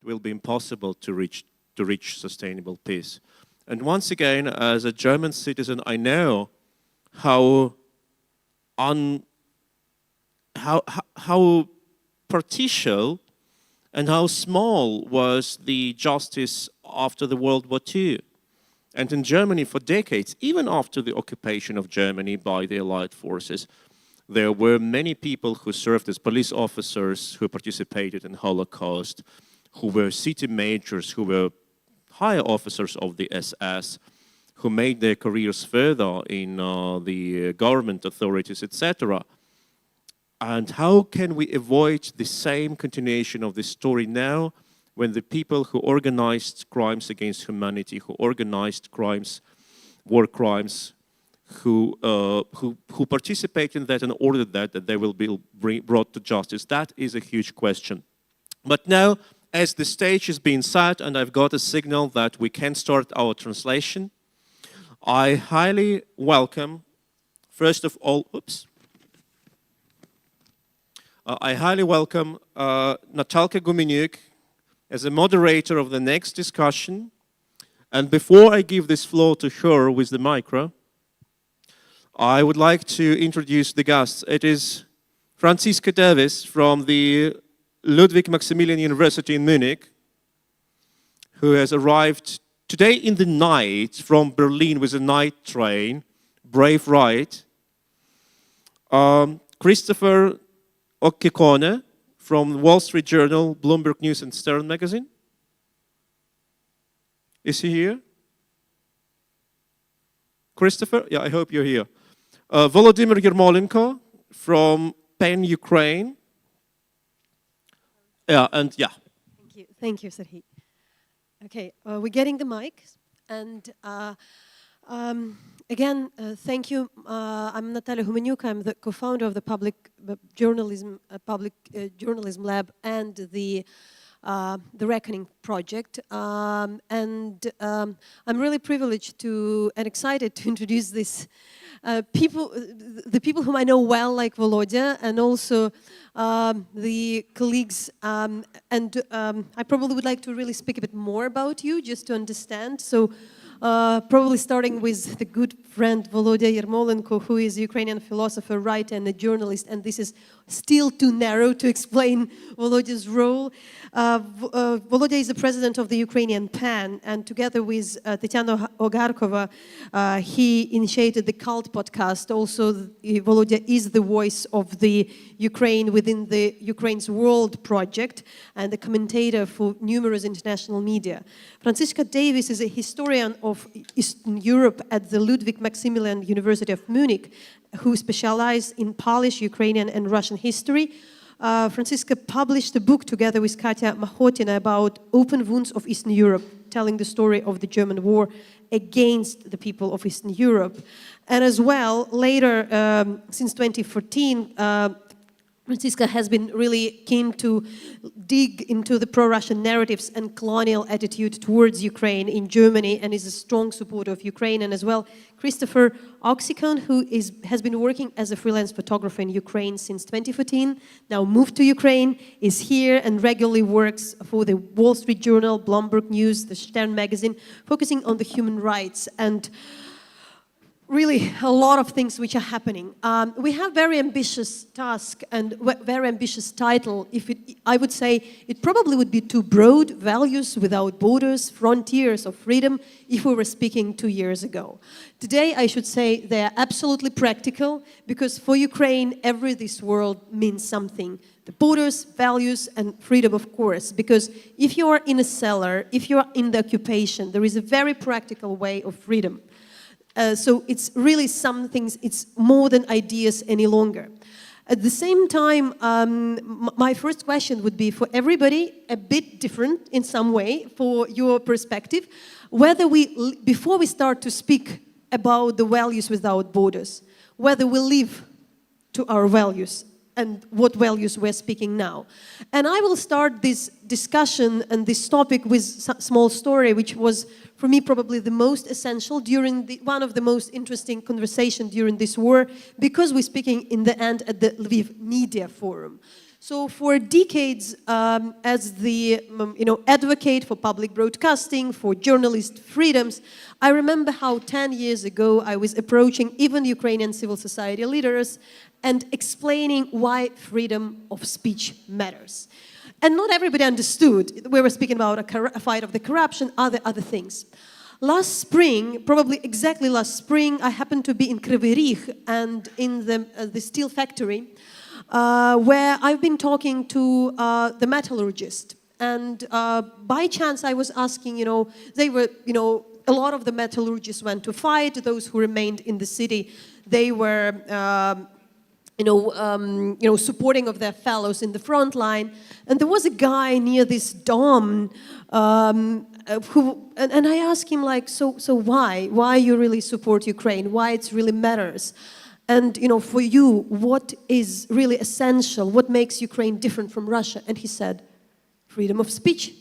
will be impossible to reach sustainable peace. And once again, as a German citizen, I know how partial and how small was the justice after the World War II. And in Germany for decades, even after the occupation of Germany by the Allied forces, there were many people who served as police officers, who participated in Holocaust, who were city majors, who were higher officers of the SS, who made their careers further in the government authorities, etc. And how can we avoid the same continuation of this story now, when the people who organized crimes against humanity, who organized crimes, war crimes, who participate in that and ordered that they will be brought to justice? That is a huge question. But now, as the stage is being set and I've got a signal that we can start our translation, I highly welcome, first of all, I highly welcome Nataliya Humeniuk as a moderator of the next discussion. And before I give this floor to her with the micro, I would like to introduce the guests. It is Franziska Davies from the Ludwig Maximilian University in Munich, who has arrived today in the night from Berlin with a night train, brave ride. Christopher Occhicone from Wall Street Journal, Bloomberg News and Stern magazine. Is he here? Christopher? Yeah, I hope you're here. Volodymyr Yermolenko from PEN Ukraine. Yeah, and yeah. Thank you, Serhii. Okay, we're getting the mic, and again, thank you. I'm Nataliya Humeniuk. I'm the co-founder of the Public Journalism Lab and the Reckoning Project, and I'm really privileged and excited to introduce this the people whom I know well, like Volodya, and also the colleagues. And I probably would like to really speak a bit more about you, just to understand. So. Probably starting with the good friend Volodymyr Yermolenko, who is a Ukrainian philosopher, writer, and a journalist, and this is still too narrow to explain Volodya's role. Volodya is the president of the Ukrainian PAN, and together with Tatiana Ogarkova, he initiated the Cult podcast. Also, Volodya is the voice of the Ukraine within the Ukraine's World project and the commentator for numerous international media. Franziska Davies is a historian of Eastern Europe at the Ludwig Maximilian University of Munich, who specialized in Polish, Ukrainian, and Russian history. Franziska published a book together with Katya Mahotina about open wounds of Eastern Europe, telling the story of the German war against the people of Eastern Europe. And as well, later, since 2014, Franziska has been really keen to dig into the pro-Russian narratives and colonial attitude towards Ukraine in Germany, and is a strong supporter of Ukraine. And as well, Christopher Occhicone, who has been working as a freelance photographer in Ukraine since 2014, now moved to Ukraine, is here and regularly works for the Wall Street Journal, Bloomberg News, the Stern magazine, focusing on the human rights and really a lot of things which are happening. We have very ambitious task and very ambitious title. I would say it probably would be too broad: values without borders, frontiers of freedom, if we were speaking 2 years ago. Today, I should say they are absolutely practical, because for Ukraine, this world means something. The borders, values, and freedom, of course, because if you are in a cellar, if you are in the occupation, there is a very practical way of freedom. So it's really some things, it's more than ideas any longer. At the same time, my first question would be for everybody a bit different in some way for your perspective, whether before we start to speak about the values without borders, whether we live to our values and what values we're speaking now. And I will start this discussion and this topic with a small story, which was, for me, probably the most essential during one of the most interesting conversations during this war, because we're speaking in the end at the Lviv Media Forum. So for decades, as the advocate for public broadcasting, for journalist freedoms, I remember how 10 years ago I was approaching even Ukrainian civil society leaders and explaining why freedom of speech matters. And not everybody understood. We were speaking about a fight of the corruption, other things. Last spring, probably exactly last spring, I happened to be in Kryvyi Rih and in the steel factory, where I've been talking to the metallurgist. And by chance, I was asking, they were, a lot of the metallurgists went to fight. Those who remained in the city, they were, supporting of their fellows in the front line. And there was a guy near this dome and I asked him, like, so why? Why you really support Ukraine? Why it really matters? And, for you, what is really essential? What makes Ukraine different from Russia? And he said, freedom of speech.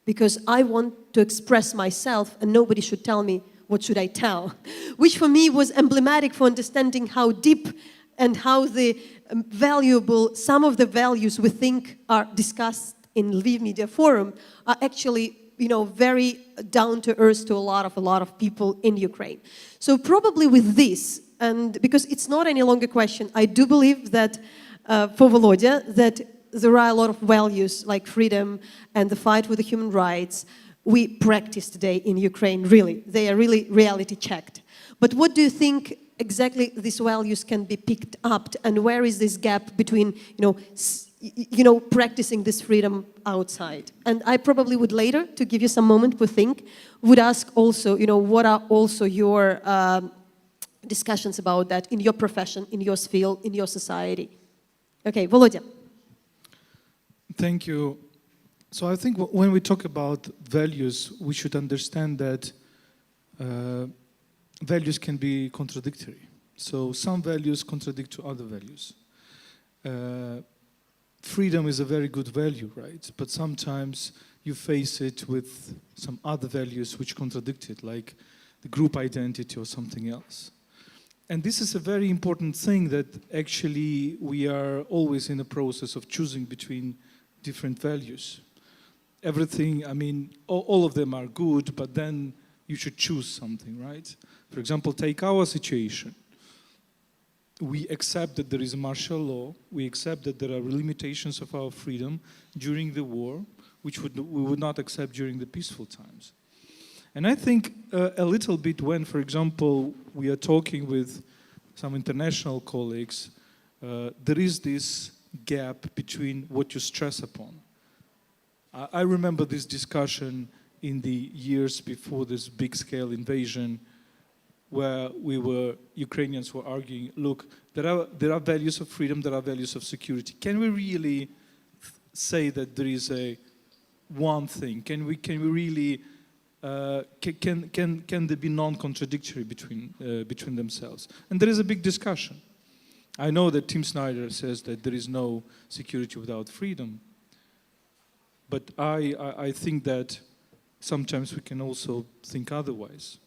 Because I want to express myself and nobody should tell me what should I tell. Which for me was emblematic for understanding how deep and how the valuable, some of the values we think are discussed in Lviv Media Forum are actually very down to earth to a lot of people in Ukraine. So probably with this, and because it's not any longer a question, I do believe that for Volodya, that there are a lot of values like freedom and the fight with the human rights we practice today in Ukraine, really. They are really reality checked. But what do you think exactly these values can be picked up, and where is this gap between, practicing this freedom outside? And I probably would later, to give you some moment to think, would ask also, what are also your discussions about that in your profession, in your field, in your society? Okay, Volodya. Thank you. So I think when we talk about values, we should understand that values can be contradictory. So some values contradict to other values. Freedom is a very good value, right? But sometimes you face it with some other values which contradict it, like the group identity or something else. And this is a very important thing, that actually we are always in a process of choosing between different values. Everything, all of them are good, but then you should choose something, right? For example, take our situation. We accept that there is a martial law. We accept that there are limitations of our freedom during the war, which we would not accept during the peaceful times. And I think a little bit when, for example, we are talking with some international colleagues, there is this gap between what you stress upon. I remember this discussion in the years before this big-scale invasion, where Ukrainians were arguing, look, there are values of freedom, there are values of security. Can we really say that there is one thing? Can we really, can they be non-contradictory between themselves? And there is a big discussion. I know that Tim Snyder says that there is no security without freedom, but I think that sometimes we can also think otherwise.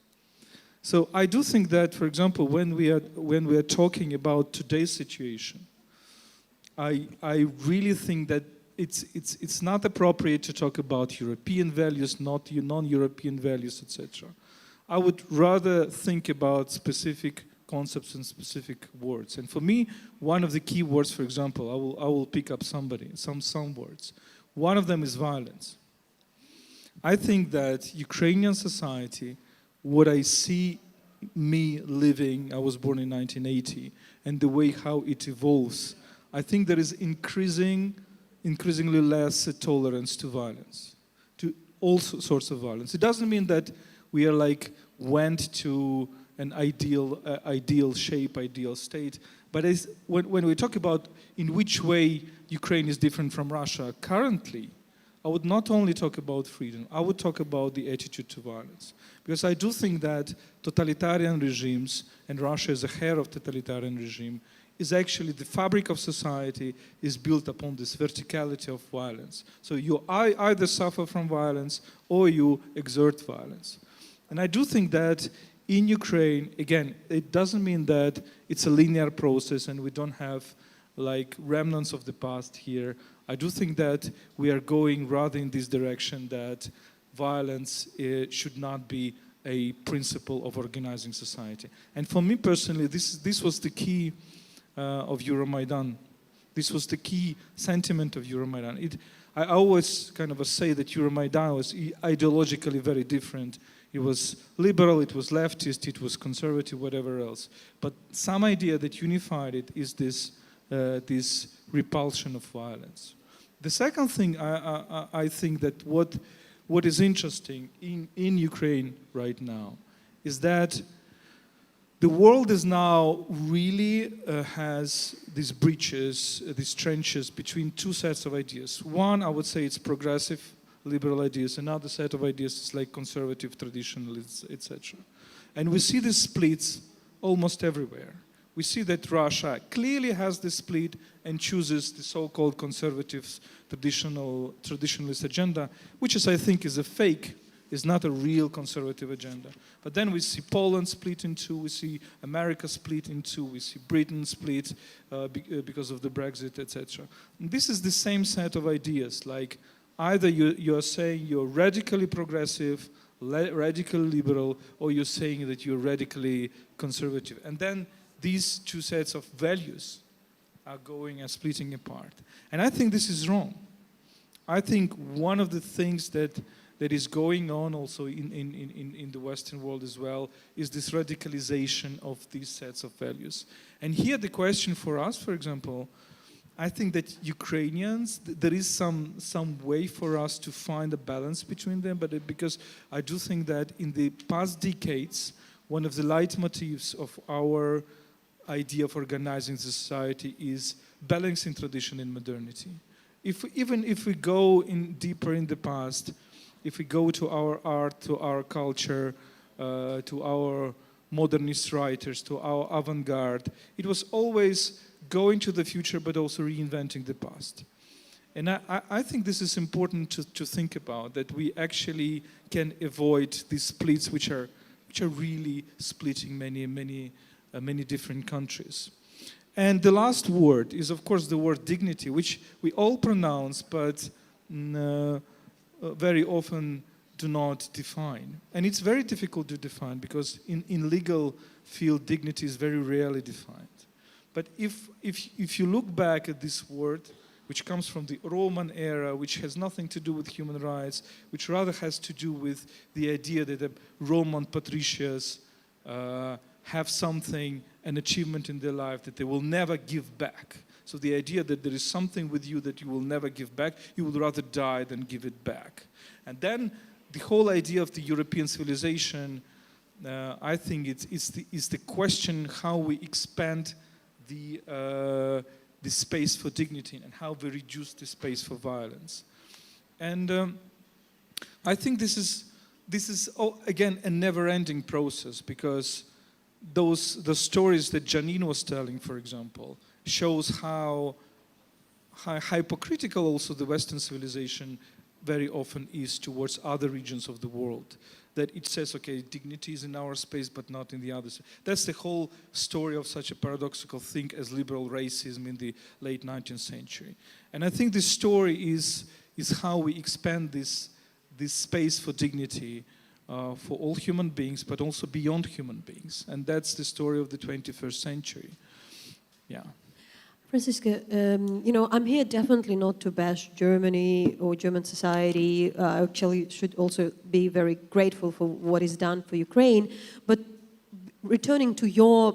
So I do think that, for example, when we are talking about today's situation, I really think that it's not appropriate to talk about European values, not non-European values, etc. I would rather think about specific concepts and specific words. And for me, one of the key words, for example, I will pick up some words. One of them is violence. I think that Ukrainian society, what I see me living, I was born in 1980, and the way how it evolves, I think there is increasingly less tolerance to violence, to all sorts of violence. It doesn't mean that we are went to an ideal shape, ideal state, but when we talk about in which way Ukraine is different from Russia currently, I would not only talk about freedom, I would talk about the attitude to violence. Because I do think that totalitarian regimes, and Russia is a heir of totalitarian regime, is actually the fabric of society is built upon this verticality of violence. So you either suffer from violence or you exert violence. And I do think that in Ukraine, again, it doesn't mean that it's a linear process and we don't have like remnants of the past here. I do think that we are going rather in this direction, that violence should not be a principle of organizing society. And for me personally, this was the key of Euromaidan. This was the key sentiment of Euromaidan. I always kind of say that Euromaidan was ideologically very different. It was liberal, it was leftist, it was conservative, whatever else. But some idea that unified it is this repulsion of violence. The second thing I think that what is interesting in Ukraine right now is that the world is now really has these breaches, these trenches between two sets of ideas. One, I would say it's progressive, liberal ideas. Another set of ideas is like conservative, traditionalists, etc. And we see these splits almost everywhere. We see that Russia clearly has this split and chooses the so-called conservative, traditionalist agenda, which is, I think, is a fake, is not a real conservative agenda. But then we see Poland split in two, we see America split in two, we see Britain split because of the Brexit, etc. This is the same set of ideas, like either you're saying you're radically progressive, radically liberal, or you're saying that you're radically conservative. And then these two sets of values are going and splitting apart. And I think this is wrong. I think one of the things that is going on also in the Western world as well is this radicalization of these sets of values. And here the question for us, for example, I think that Ukrainians, there is some way for us to find a balance between them, but because I do think that in the past decades, one of the leitmotifs of our idea of organizing society is balancing tradition and modernity. Even if we go deeper in the past, if we go to our art, to our culture, to our modernist writers, to our avant-garde, it was always going to the future but also reinventing the past. And I think this is important to think about, that we actually can avoid these splits which are really splitting many different countries. And the last word is, of course, the word dignity, which we all pronounce, but very often do not define. And it's very difficult to define, because in legal field, dignity is very rarely defined. But if you look back at this word, which comes from the Roman era, which has nothing to do with human rights, which rather has to do with the idea that the Roman patricians have something, an achievement in their life that they will never give back. So the idea that there is something with you that you will never give back, you would rather die than give it back. And then the whole idea of the European civilization, I think it's the question how we expand the space for dignity and how we reduce the space for violence. And I think this is again a never-ending process, because the stories that Janine was telling, for example, shows how hypocritical also the Western civilization very often is towards other regions of the world. That it says, okay, dignity is in our space, but not in the others. That's the whole story of such a paradoxical thing as liberal racism in the late 19th century. And I think this story is how we expand this space for dignity for all human beings, but also beyond human beings. And that's the story of the 21st century. Yeah. Franziska, I'm here definitely not to bash Germany or German society. I actually should also be very grateful for what is done for Ukraine. But returning to your,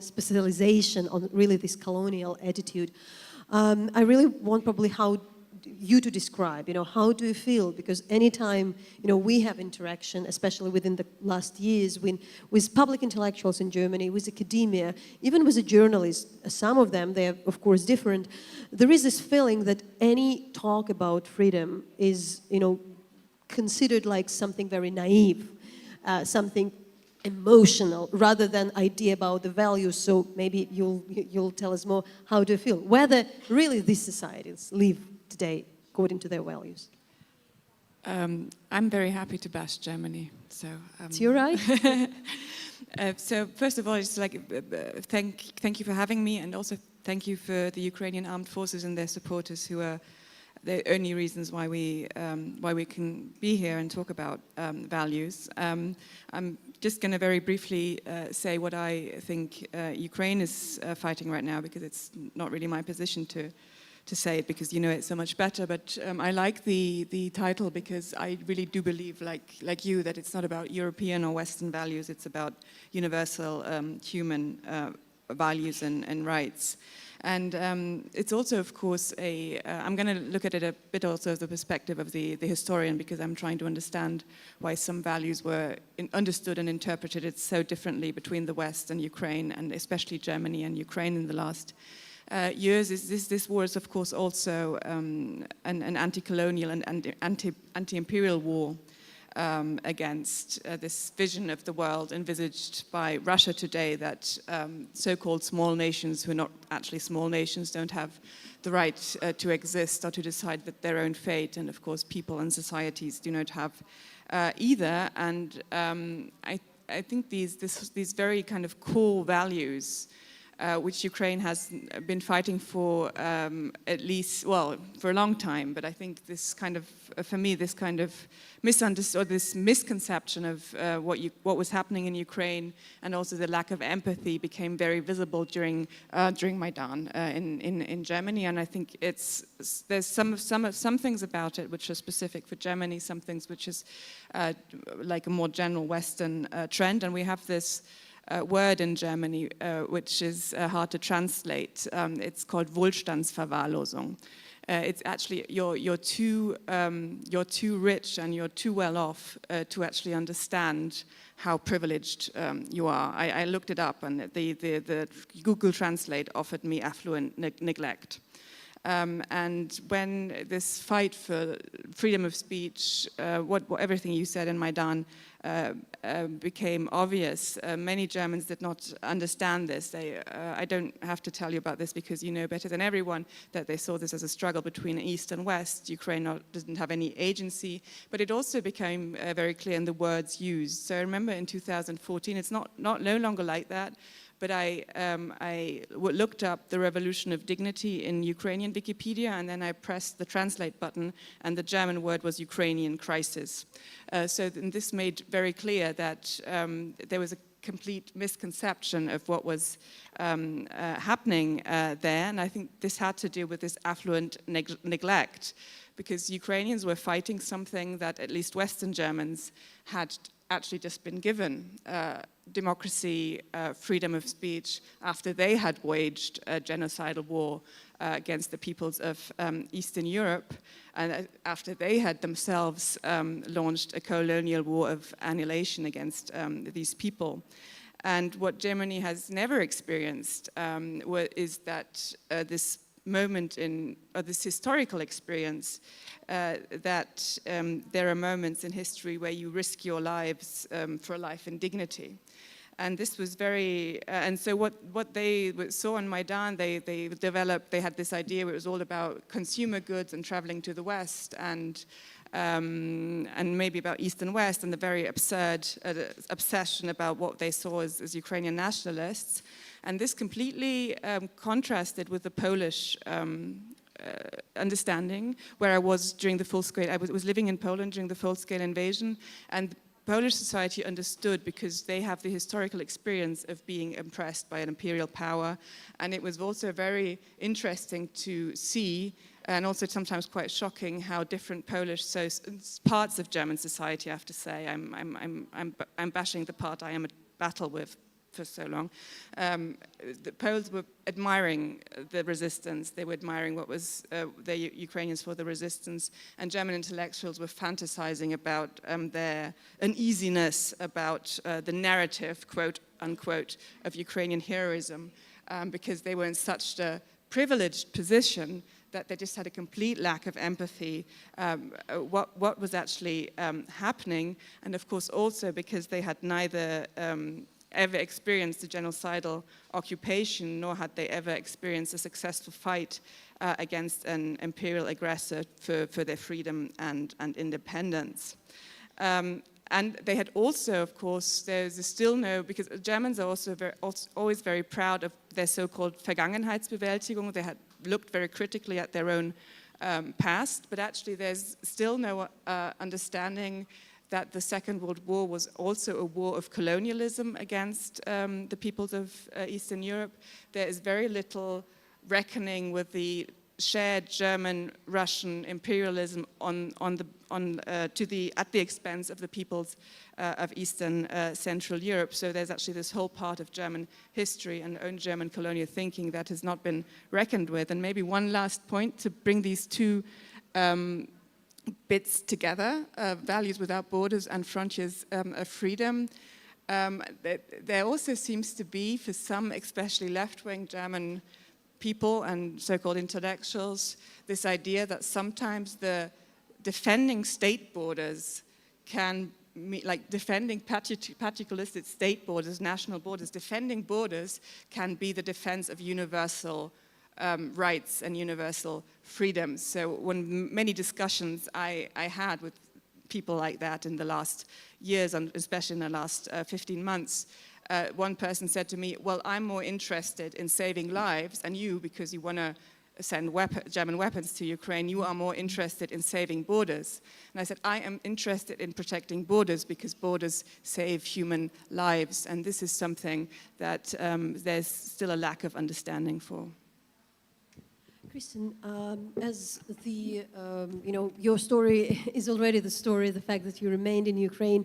specialization on really this colonial attitude, I really want probably how you to describe, how do you feel? Because anytime, we have interaction, especially within the last years, with public intellectuals in Germany, with academia, even with the journalists, some of them, they are of course different, there is this feeling that any talk about freedom is, considered like something very naive, something emotional, rather than idea about the values. So maybe you'll tell us more, how do you feel? Whether really these societies live today according to their values. I'm very happy to bash Germany. So it's your right. So first of all, it's like thank you for having me, and also thank you for the Ukrainian armed forces and their supporters, who are the only reasons why we can be here and talk about values. I'm just going to very briefly say what I think Ukraine is fighting right now, because it's not really my position to say it, because you know it so much better. But I like the title, because I really do believe, like you, that it's not about European or Western values. It's about universal human values and rights. And it's also, of course, I'm going to look at it a bit also as the perspective of the historian, because I'm trying to understand why some values were understood and interpreted so differently between the West and Ukraine, and especially Germany and Ukraine in the last years. This war is, of course, also an anti-colonial and anti-imperial war against this vision of the world envisaged by Russia today, that so-called small nations, who are not actually small nations, don't have the right to exist or to decide their own fate. And of course, people and societies do not have either. And I think these very kind of core values, which Ukraine has been fighting for at least, well, for a long time. But I think this kind of, for me, this kind of misunderstood, this misconception of what was happening in Ukraine, and also the lack of empathy, became very visible during Maidan in Germany. And I think there's some things about it which are specific for Germany, some things which is like a more general Western trend. And we have this word in Germany, which is hard to translate. It's called Wohlstandsverwahrlosung. It's actually you're too rich and you're too well off to actually understand how privileged you are. I looked it up, and the Google Translate offered me affluent neglect. And when this fight for freedom of speech, everything you said in Maidan became obvious, many Germans did not understand this. I don't have to tell you about this, because you know better than everyone that they saw this as a struggle between East and West. Ukraine didn't have any agency, but it also became very clear in the words used. So I remember in 2014, it's no longer like that. But I looked up the revolution of dignity in Ukrainian Wikipedia, and then I pressed the translate button, and the German word was Ukrainian crisis. So this made very clear that there was a complete misconception of what was happening there. And I think this had to do with this affluent neglect, because Ukrainians were fighting something that at least Western Germans had actually just been given, democracy, freedom of speech, after they had waged a genocidal war against the peoples of Eastern Europe, and after they had themselves launched a colonial war of annihilation against these people. And what Germany has never experienced is that this moment this historical experience, that there are moments in history where you risk your lives for a life in dignity. And this was very, and so what they saw on Maidan, they had this idea where it was all about consumer goods and traveling to the West, and maybe about East and West, and the very absurd obsession about what they saw as Ukrainian nationalists. And this completely contrasted with the Polish understanding, where I was during the full-scale, I was living in Poland during the full-scale invasion, and Polish society understood, because they have the historical experience of being impressed by an imperial power. And it was also very interesting to see, and also sometimes quite shocking, how different Polish parts of German society, I have to say, I'm bashing the part I am at battle with for so long. The Poles were admiring the resistance. They were admiring what was the Ukrainians for the resistance, and German intellectuals were fantasizing about their uneasiness about the narrative, quote unquote, of Ukrainian heroism, because they were in such a privileged position that they just had a complete lack of empathy, what was actually happening, and of course also because they had neither ever experienced a genocidal occupation, nor had they ever experienced a successful fight against an imperial aggressor for their freedom and independence. And they had also, of course, there's still no, because Germans are also always very proud of their so-called Vergangenheitsbewältigung. They had looked very critically at their own past, but actually there's still no understanding that the Second World War was also a war of colonialism against the peoples of Eastern Europe. There is very little reckoning with the shared German-Russian imperialism at the expense of the peoples of Eastern Central Europe. So there's actually this whole part of German history and own German colonial thinking that has not been reckoned with. And maybe one last point to bring these two bits together, values without borders and frontiers of freedom. There also seems to be, for some especially left-wing German people and so-called intellectuals, this idea that sometimes the defending state borders can, like defending particularistic state borders, national borders, defending borders can be the defense of universal rights and universal freedoms. So when many discussions I had with people like that in the last years, and especially in the last 15 months, one person said to me, well, I'm more interested in saving lives, and you, because you want to send German weapons to Ukraine, you are more interested in saving borders. And I said, I am interested in protecting borders because borders save human lives, and this is something that there's still a lack of understanding for. Kristen, as the, your story is already the story, the fact that you remained in Ukraine,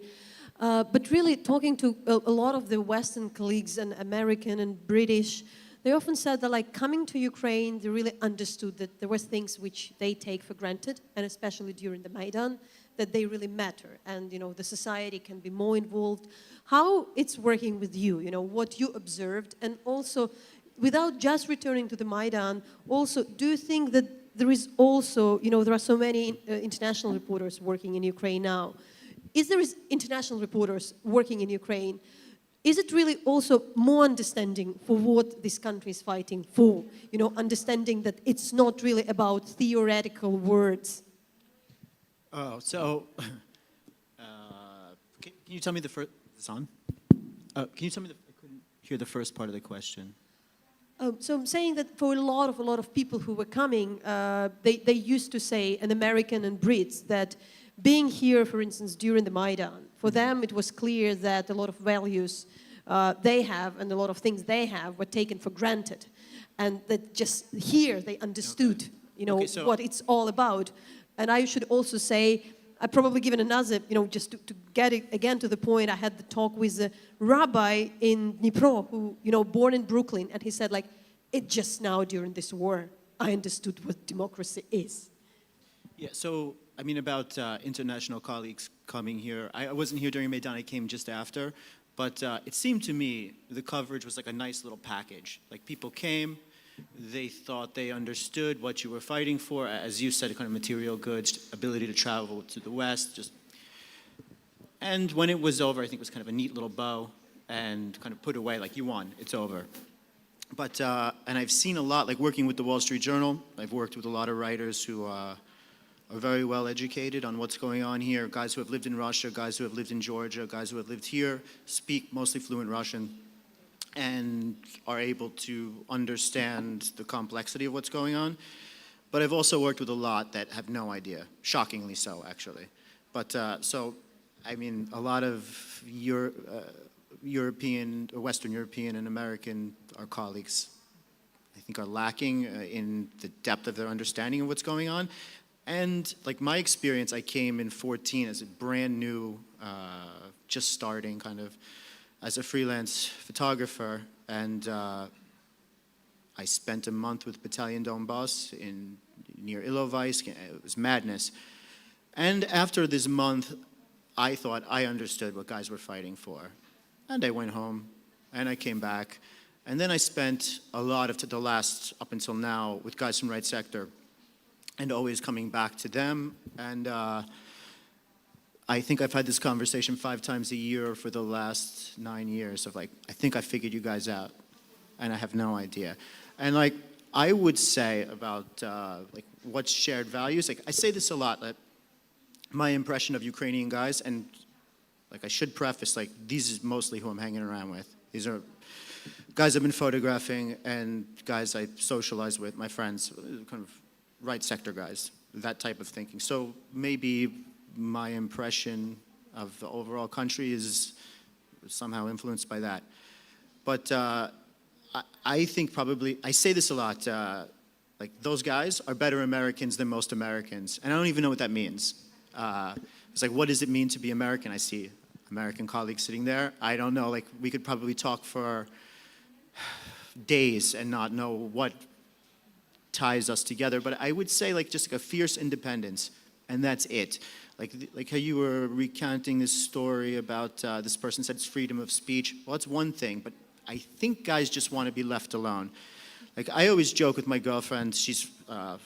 but really talking to a lot of the Western colleagues and American and British, they often said that like coming to Ukraine, they really understood that there were things which they take for granted, and especially during the Maidan, that they really matter, and the society can be more involved. How it's working with you, what you observed, and also, without just returning to the Maidan, also, do you think that there is also, there are so many international reporters working in Ukraine now. Is there international reporters working in Ukraine? Is it really also more understanding for what this country is fighting for? Understanding that it's not really about theoretical words. Oh, so can you tell me the first? Is this on? Can you tell me I couldn't hear the first part of the question. So I'm saying that for a lot of people who were coming, they used to say, and American and Brits, that being here, for instance, during the Maidan, for them it was clear that a lot of values they have and a lot of things they have were taken for granted, and that just here they understood, what it's all about. And I should also say, I probably given another, just to get it again to the point, I had the talk with a rabbi in Dnipro who, born in Brooklyn, and he said, like, it just now during this war, I understood what democracy is. Yeah, so, I mean, about international colleagues coming here, I wasn't here during Maidan, I came just after, but it seemed to me the coverage was like a nice little package. Like, people came, they thought they understood what you were fighting for, as you said, kind of material goods, ability to travel to the West, and when it was over, I think it was kind of a neat little bow and kind of put away, like, you won, it's over. But, and I've seen a lot, like working with the Wall Street Journal, I've worked with a lot of writers who are very well educated on what's going on here, guys who have lived in Russia, guys who have lived in Georgia, guys who have lived here, speak mostly fluent Russian, and are able to understand the complexity of what's going on. But I've also worked with a lot that have no idea, shockingly so, actually. But so, I mean, a lot of European, or Western European and American, our colleagues, I think are lacking in the depth of their understanding of what's going on. And like my experience, I came in 2014 as a brand new, just starting kind of, as a freelance photographer, and I spent a month with Battalion Donbass near Ilovaisk. It was madness. And after this month, I thought I understood what guys were fighting for. And I went home, and I came back. And then I spent a lot of the last, up until now, with guys from Right Sector, and always coming back to them. And I think I've had this conversation 5 times a year for the last 9 years of like, I think I figured you guys out, and I have no idea. And like, I would say about like what's shared values, like I say this a lot, that my impression of Ukrainian guys, and like I should preface, like these is mostly who I'm hanging around with. These are guys I've been photographing and guys I socialize with, my friends, kind of right sector guys, that type of thinking. So maybe my impression of the overall country is somehow influenced by that. But I think probably, I say this a lot, like those guys are better Americans than most Americans. And I don't even know what that means. It's like, what does it mean to be American? I see American colleagues sitting there. I don't know, like we could probably talk for days and not know what ties us together. But I would say like just like a fierce independence, and that's it. Like how you were recounting this story about this person said it's freedom of speech. Well, it's one thing, but I think guys just want to be left alone. Like I always joke with my girlfriend, she's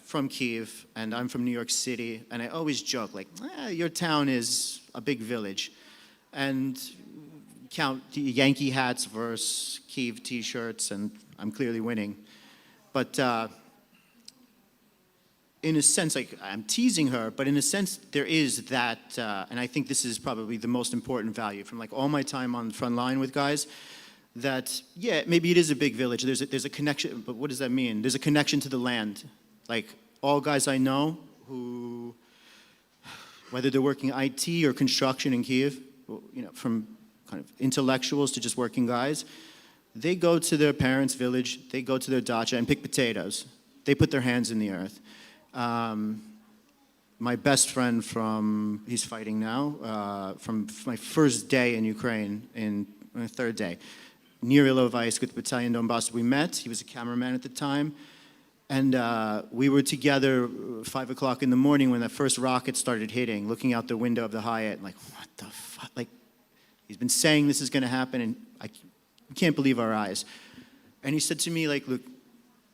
from Kyiv and I'm from New York City, and I always joke like, your town is a big village, and count Yankee hats versus Kyiv t-shirts, and I'm clearly winning. But in a sense, like I'm teasing her, but in a sense there is that, and I think this is probably the most important value from like all my time on the front line with guys, that, yeah, maybe it is a big village, there's a connection, but what does that mean? There's a connection to the land. Like, all guys I know who, whether they're working IT or construction in Kyiv, you know, from kind of intellectuals to just working guys, they go to their parents' village, they go to their dacha and pick potatoes. They put their hands in the earth. My best friend from, he's fighting now, from my first day in Ukraine, in my third day, near Ilovaisk with Battalion Donbass, we met. He was a cameraman at the time. And we were together 5 o'clock in the morning when that first rocket started hitting, looking out the window of the Hyatt, like, what the fuck? Like, he's been saying this is going to happen, and we can't believe our eyes. And he said to me, like, look,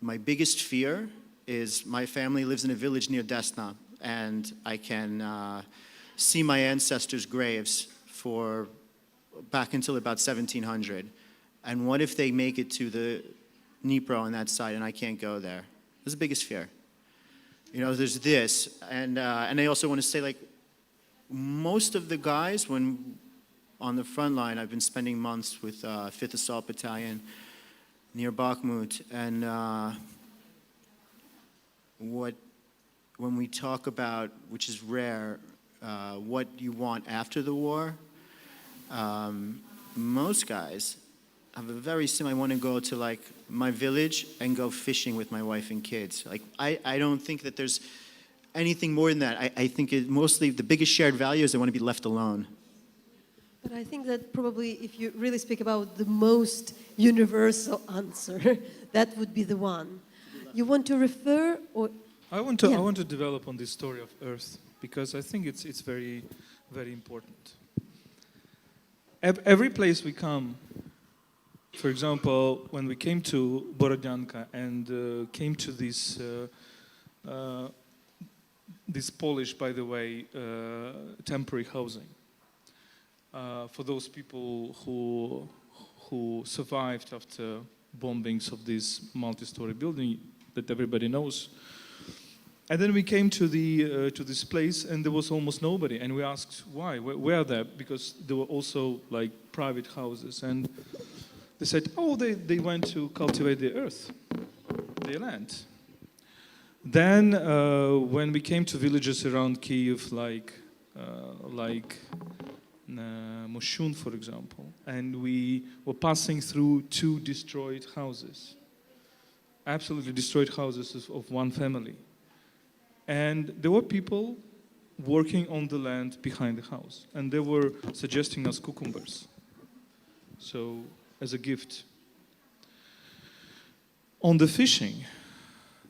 my biggest fear is my family lives in a village near Desna, and I can see my ancestors' graves for back until about 1700. And what if they make it to the Dnipro on that side and I can't go there? That's the biggest fear. You know, there's this. And I also want to say, like, most of the guys, when on the front line, I've been spending months with 5th Assault Battalion near Bakhmut. And when we talk about, which is rare, what you want after the war, most guys have a very similar, I want to go to like my village and go fishing with my wife and kids. Like, I don't think that there's anything more than that. I think it mostly, the biggest shared value is they want to be left alone. But I think that probably if you really speak about the most universal answer, that would be the one. You want to refer or? I want to develop on this story of Earth, because I think it's very, very important. Every place we come, for example, when we came to Borodyanka and came to this Polish, by the way, temporary housing for those people who survived after bombings of this multi-story building that everybody knows. And then we came to this place, and there was almost nobody. And we asked why, where are they? Because there were also like private houses, and they said, oh, they went to cultivate the earth, the land. Then when we came to villages around Kyiv, like Moshun, for example, and we were passing through 2 destroyed houses, absolutely destroyed houses of one family. And there were people working on the land behind the house, and they were suggesting us cucumbers, so as a gift. On the fishing,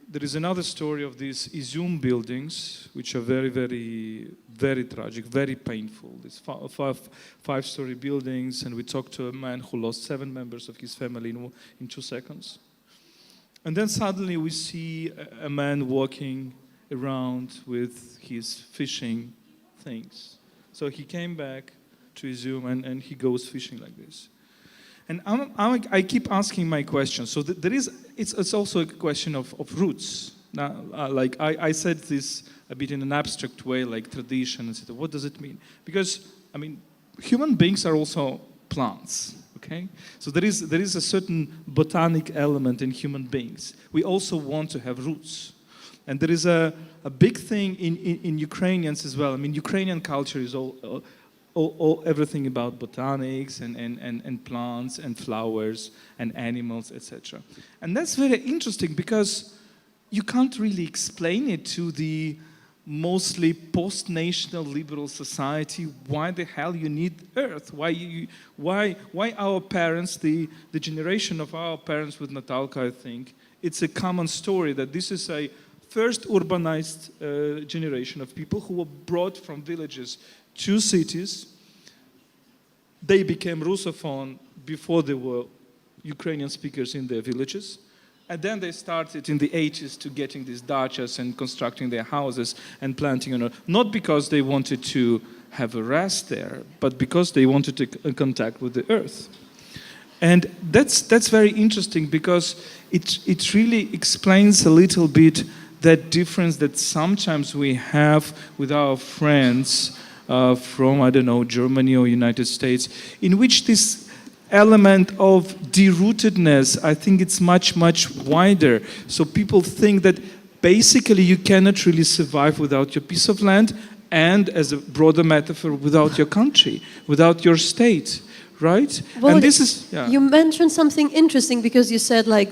there is another story of these Izum buildings, which are very, very, very tragic, very painful. These 5-story buildings, and we talked to a man who lost 7 members of his family in 2 seconds. And then suddenly we see a man walking around with his fishing things. So he came back to Izum and he goes fishing like this. And I keep asking my question. So it's also a question of roots. Now, like I said this a bit in an abstract way, like tradition, etc. What does it mean? Because, I mean, human beings are also plants. Okay? So there is a certain botanic element in human beings. We also want to have roots. And there is a big thing in Ukrainians as well. I mean, Ukrainian culture is everything about botanics and plants and flowers and animals, etc. And that's very interesting because you can't really explain it to the mostly post-national liberal society why the hell you need Earth, why our parents, the generation of our parents with Natalka, I think, it's a common story that this is a first urbanized generation of people who were brought from villages to cities. They became Russophone before there were Ukrainian speakers in their villages. And then they started in the 80s to getting these dachas and constructing their houses and planting, not because they wanted to have a rest there, but because they wanted to contact with the earth. And that's very interesting because it really explains a little bit that difference that sometimes we have with our friends from, I don't know, Germany or United States, in which this element of derootedness, I think it's much, much wider. So people think that basically you cannot really survive without your piece of land and, as a broader metaphor, without your country, without your state, right? Well, and this is, yeah. You mentioned something interesting because you said like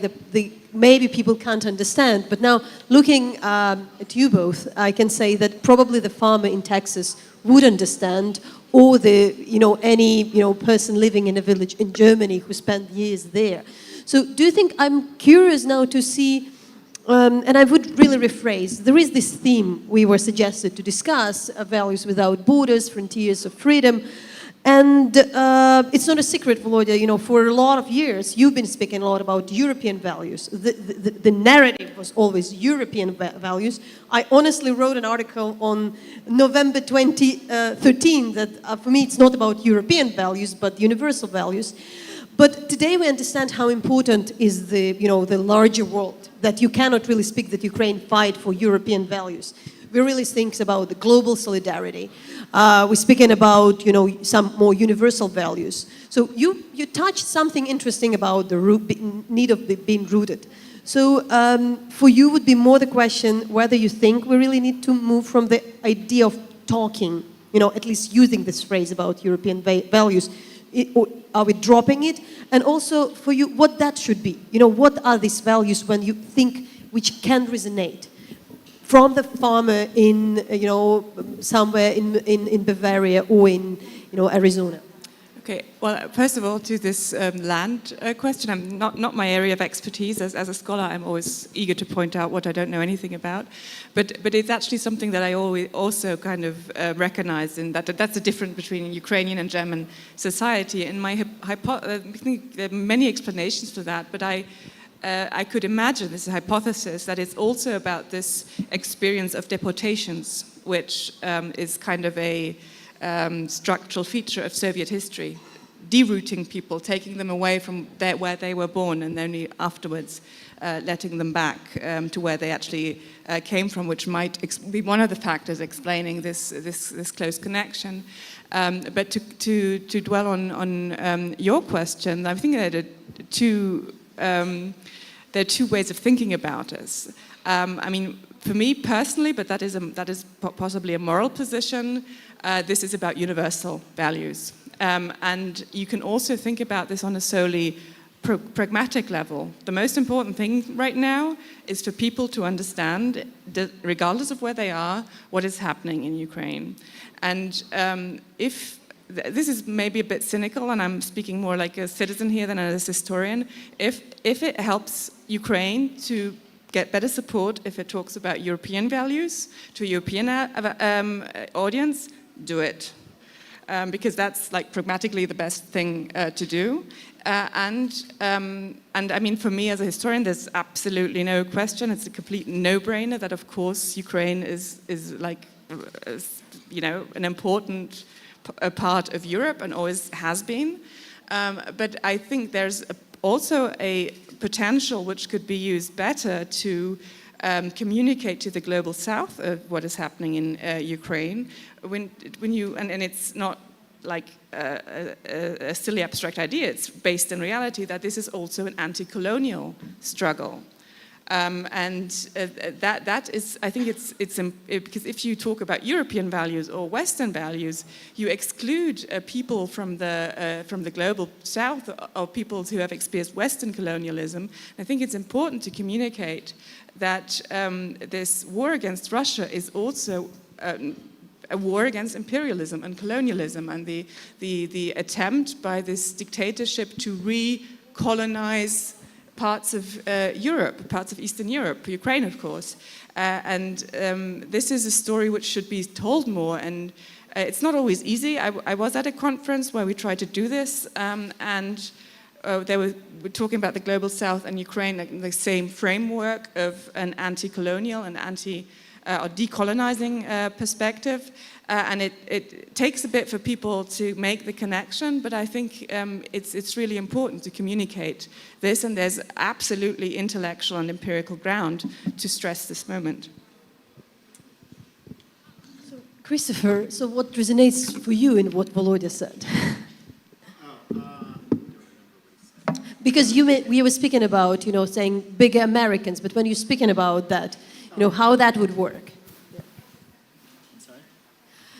maybe people can't understand, but now looking at you both, I can say that probably the farmer in Texas would understand, or any person living in a village in Germany who spent years there. So do you think, I'm curious now to see, and I would really rephrase, there is this theme we were suggested to discuss, values without borders, frontiers of freedom. And it's not a secret, Volodya, for a lot of years, you've been speaking a lot about European values. The narrative was always European values. I honestly wrote an article on November 2013 that for me it's not about European values, but universal values. But today we understand how important is the larger world, that you cannot really speak that Ukraine fight for European values. We really think about the global solidarity. We're speaking about, some more universal values. So you touched something interesting about the need of being rooted. So for you would be more the question whether you think we really need to move from the idea of talking, at least using this phrase about European values, or are we dropping it? And also for you, what that should be. What are these values when you think which can resonate? From the farmer in, somewhere in Bavaria or in, Arizona? Okay, well, first of all, to this land question, not my area of expertise. As a scholar, I'm always eager to point out what I don't know anything about. But it's actually something that I always also kind of recognize in that's the difference between Ukrainian and German society. And I think there are many explanations for that, but I could imagine this hypothesis that it's also about this experience of deportations, which is kind of a structural feature of Soviet history, derooting people, taking them away from where they were born, and only afterwards letting them back to where they actually came from, which might be one of the factors explaining this close connection. But to dwell on your question, I think there are two ways of thinking about this. For me personally, but that is possibly a moral position, this is about universal values. And you can also think about this on a solely pragmatic level. The most important thing right now is for people to understand, regardless of where they are, what is happening in Ukraine. And if this is maybe a bit cynical, and I'm speaking more like a citizen here than as a historian, if it helps Ukraine to get better support, if it talks about European values to a European audience, do it. Because that's like pragmatically the best thing to do. And I mean, for me as a historian, there's absolutely no question. It's a complete no-brainer that, of course, Ukraine is like, an important a part of Europe and always has been. But I think there's also a potential which could be used better to communicate to the global south of what is happening in Ukraine. When you and it's not like a silly abstract idea. It's based in reality that this is also an anti-colonial struggle. That is, I think because if you talk about European values or Western values, you exclude people from the global South or peoples who have experienced Western colonialism. I think it's important to communicate that this war against Russia is also a war against imperialism and colonialism, and the attempt by this dictatorship to recolonize parts of Europe, parts of Eastern Europe, Ukraine, of course. This is a story which should be told more, and it's not always easy. I was at a conference where we tried to do this, we're talking about the Global South and Ukraine, like the same framework of an anti-colonial and or decolonizing perspective. And it takes a bit for people to make the connection, but I think it's really important to communicate this, and there's absolutely intellectual and empirical ground to stress this moment. So, Christopher, so what resonates for you in what Volodya said? Because we were speaking about, saying bigger Americans, but when you're speaking about that, how that would work.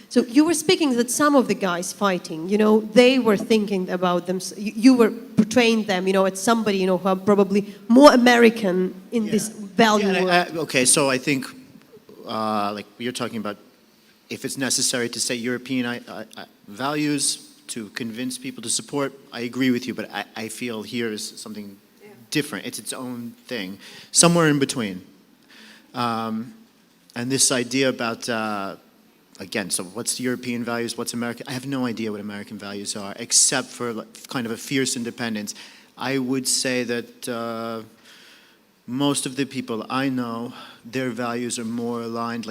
So you were speaking that some of the guys fighting, they were thinking about them. You were portraying them, as somebody, who are probably more American in this value. Okay, so I think, like you're talking about, if it's necessary to say European values to convince people to support, I agree with you, but I feel here is something different. It's its own thing, somewhere in between. And this idea about again, so what's the European values, what's American? I have no idea what American values are, except for kind of a fierce independence. I would say that most of the people I know, their values are more aligned,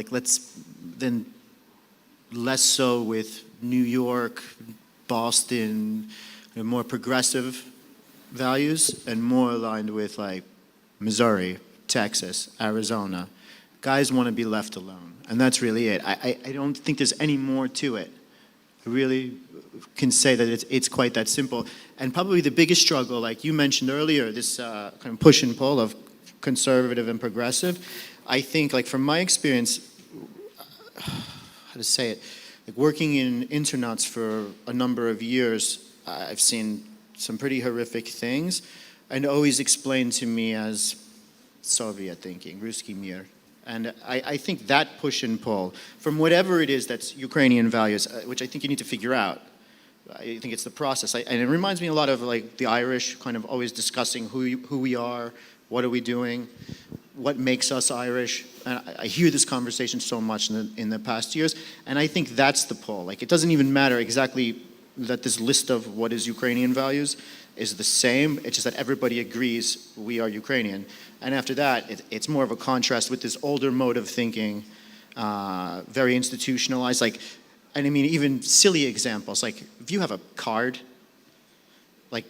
less so with New York, Boston, more progressive values, and more aligned with like Missouri, Texas, Arizona. Guys want to be left alone, and that's really it. I don't think there's any more to it. I really can say that it's quite that simple. And probably the biggest struggle, like you mentioned earlier, this kind of push and pull of conservative and progressive, I think, like from my experience, how to say it, like working in internats for a number of years, I've seen some pretty horrific things, and always explained to me as Soviet thinking, Ruski Mir. And I think that push and pull, from whatever it is that's Ukrainian values, which I think you need to figure out. I think it's the process. And it reminds me a lot of like the Irish, kind of always discussing who we are, what are we doing, what makes us Irish. And I hear this conversation so much in the past years, and I think that's the pull. Like, it doesn't even matter exactly that this list of what is Ukrainian values is the same. It's just that everybody agrees we are Ukrainian. And after that, it's more of a contrast with this older mode of thinking, very institutionalized. And I mean, even silly examples, like if you have a card, like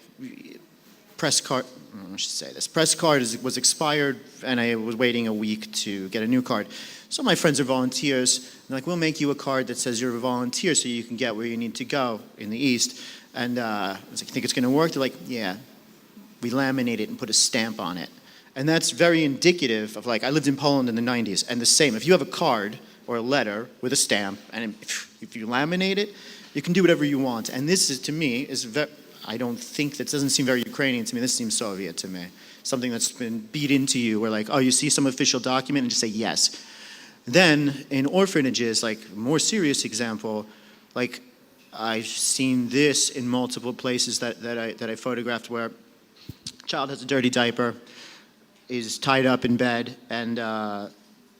press card, I should say this, press card was expired, and I was waiting a week to get a new card. So my friends are volunteers, and like, we'll make you a card that says you're a volunteer so you can get where you need to go in the East. And I was like, you think it's gonna work? They're like, yeah. We laminate it and put a stamp on it. And that's very indicative of, like, I lived in Poland in the 90s, and the same, if you have a card or a letter with a stamp, and if you laminate it, you can do whatever you want. And this is, to me, I don't think, that doesn't seem very Ukrainian to me, this seems Soviet to me. Something that's been beat into you, where like, oh, you see some official document and just say yes. Then, in orphanages, like, more serious example, like, I've seen this in multiple places that I photographed, where a child has a dirty diaper, is tied up in bed, and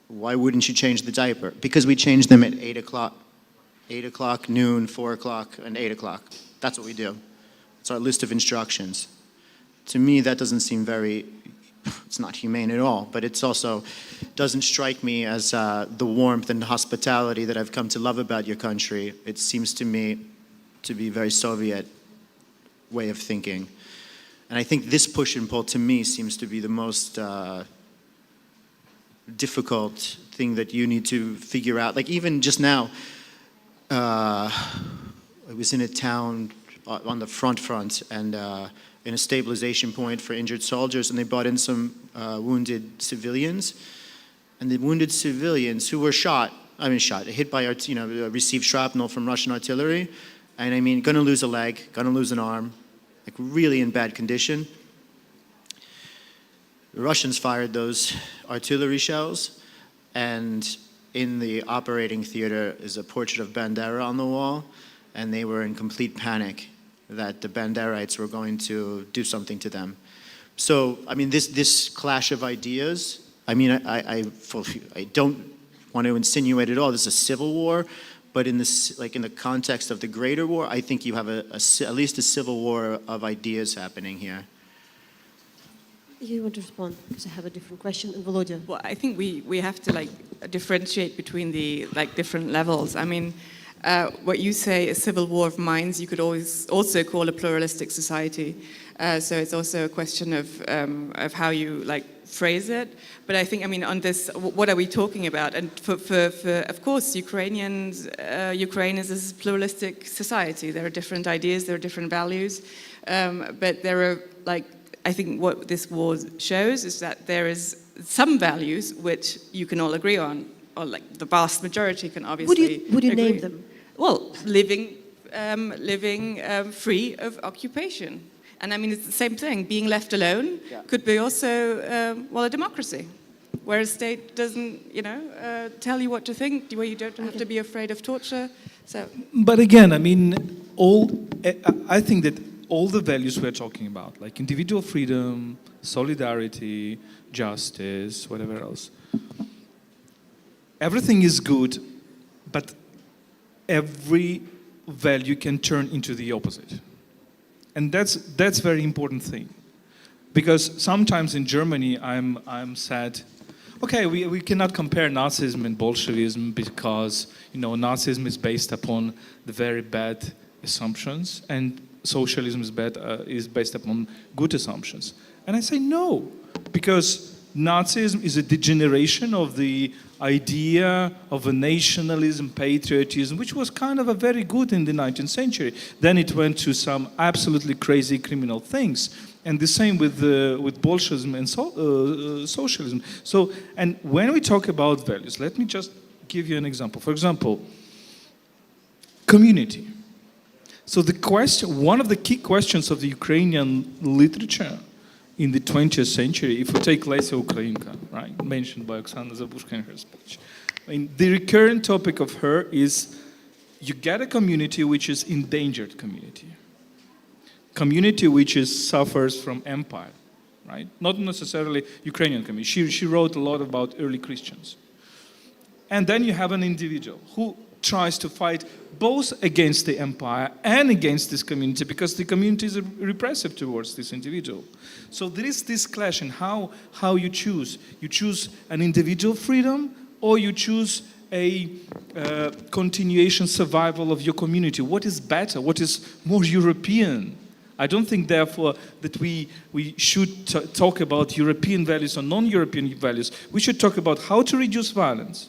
why wouldn't you change the diaper? Because we change them at 8 o'clock. 8 o'clock, noon, 4 o'clock, and 8 o'clock. That's what we do. It's our list of instructions. To me, that doesn't seem very, it's not humane at all, but it's also doesn't strike me as the warmth and hospitality that I've come to love about your country. It seems to me to be a very Soviet way of thinking. And I think this push and pull, to me, seems to be the most difficult thing that you need to figure out. Like, even just now, it was in a town on the front, and in a stabilization point for injured soldiers, and they brought in some wounded civilians. And the wounded civilians who were hit by, received shrapnel from Russian artillery, and I mean, gonna lose a leg, gonna lose an arm, like really in bad condition. The Russians fired those artillery shells, and in the operating theater is a portrait of Bandera on the wall, and they were in complete panic that the Banderites were going to do something to them. So, I mean, this clash of ideas, I mean, I don't want to insinuate at all this is a civil war, but in this, like in the context of the greater war, I think you have at least a civil war of ideas happening here. You want to respond? Because I have a different question. And Volodya. Well, I think we have to differentiate between the different levels. I mean, what you say, a civil war of minds, you could always also call a pluralistic society. So it's also a question of how you phrase it. But I think, I mean, on this, what are we talking about? And for of course, Ukraine is a pluralistic society. There are different ideas, there are different values, but there are I think what this war shows is that there is some values which you can all agree on, or the vast majority can obviously Would you agree. name them? Well, living free of occupation. And I mean, it's the same thing. Being left alone could be also, a democracy, where a state doesn't, tell you what to think, where you don't have to be afraid of torture. So. But again, I mean, I think that all the values we're talking about, like individual freedom, solidarity, justice, whatever else, everything is good, but every value can turn into the opposite. And that's a very important thing. Because sometimes in Germany, I'm sad, okay, we cannot compare Nazism and Bolshevism because, Nazism is based upon the very bad assumptions, and socialism is based upon good assumptions. And I say no, because Nazism is a degeneration of the idea of a nationalism, patriotism, which was kind of a very good in the 19th century. Then it went to some absolutely crazy criminal things. And the same with Bolshevism and socialism. So, and when we talk about values, let me just give you an example. For example, community. So one of the key questions of the Ukrainian literature in the 20th century, if we take Lesya Ukrainka, right, mentioned by Oksana Zabushka in her speech, I mean, the recurrent topic of her is you get a community which is endangered community which suffers from empire, right? Not necessarily Ukrainian community. She wrote a lot about early Christians. And then you have an individual who tries to fight both against the empire and against this community because the community is repressive towards this individual. So there is this clash in how you choose. You choose an individual freedom or you choose a continuation survival of your community. What is better? What is more European? I don't think, therefore, that we should talk about European values or non-European values. We should talk about how to reduce violence.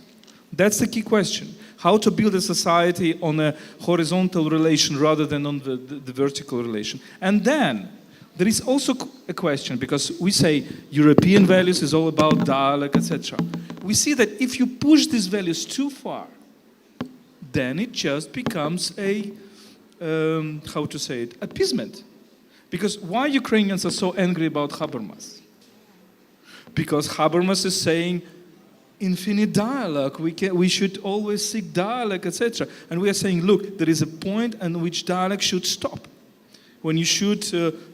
That's the key question. How to build a society on a horizontal relation rather than on the vertical relation. And then there is also a question, because we say European values is all about dialogue, etc. We see that if you push these values too far, then it just becomes a, appeasement. Because why Ukrainians are so angry about Habermas? Because Habermas is saying, infinite dialogue, we should always seek dialogue, etc. And we are saying, look, there is a point at which dialogue should stop, when you should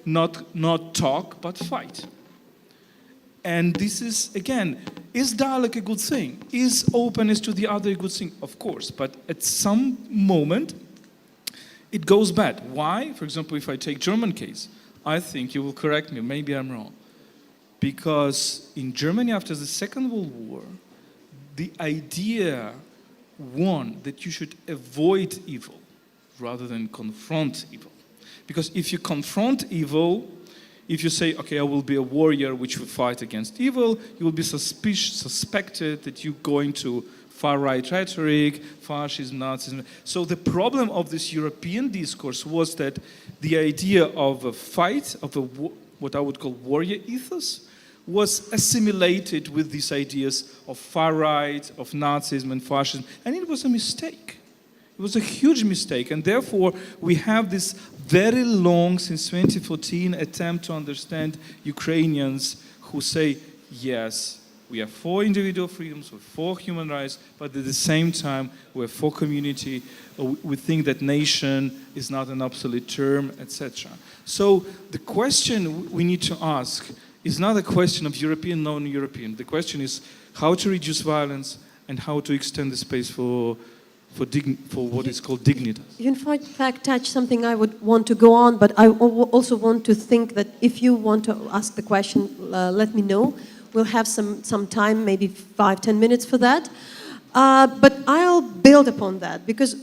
not talk, but fight. And this is, again, is dialogue a good thing? Is openness to the other a good thing? Of course, but at some moment, it goes bad. Why? For example, if I take German case, I think, you will correct me, maybe I'm wrong, because in Germany after the Second World War, the idea won that you should avoid evil rather than confront evil. Because if you confront evil, if you say, okay, I will be a warrior which will fight against evil, you will be suspected that you're going to far-right rhetoric, fascism, Nazism. So the problem of this European discourse was that the idea of a fight, of a what I would call warrior ethos, was assimilated with these ideas of far-right, of Nazism and fascism, and it was a mistake. It was a huge mistake, and therefore we have this very long, since 2014, attempt to understand Ukrainians who say, yes, we are for individual freedoms, we're for human rights, but at the same time, we're for community. We think that nation is not an obsolete term, etc. So the question we need to ask is not a question of European, non-European. The question is how to reduce violence and how to extend the space for what is called dignity. You in fact touch something I would want to go on, but I also want to think that if you want to ask the question, let me know. We'll have some time, maybe 5-10 minutes for that. But I'll build upon that, because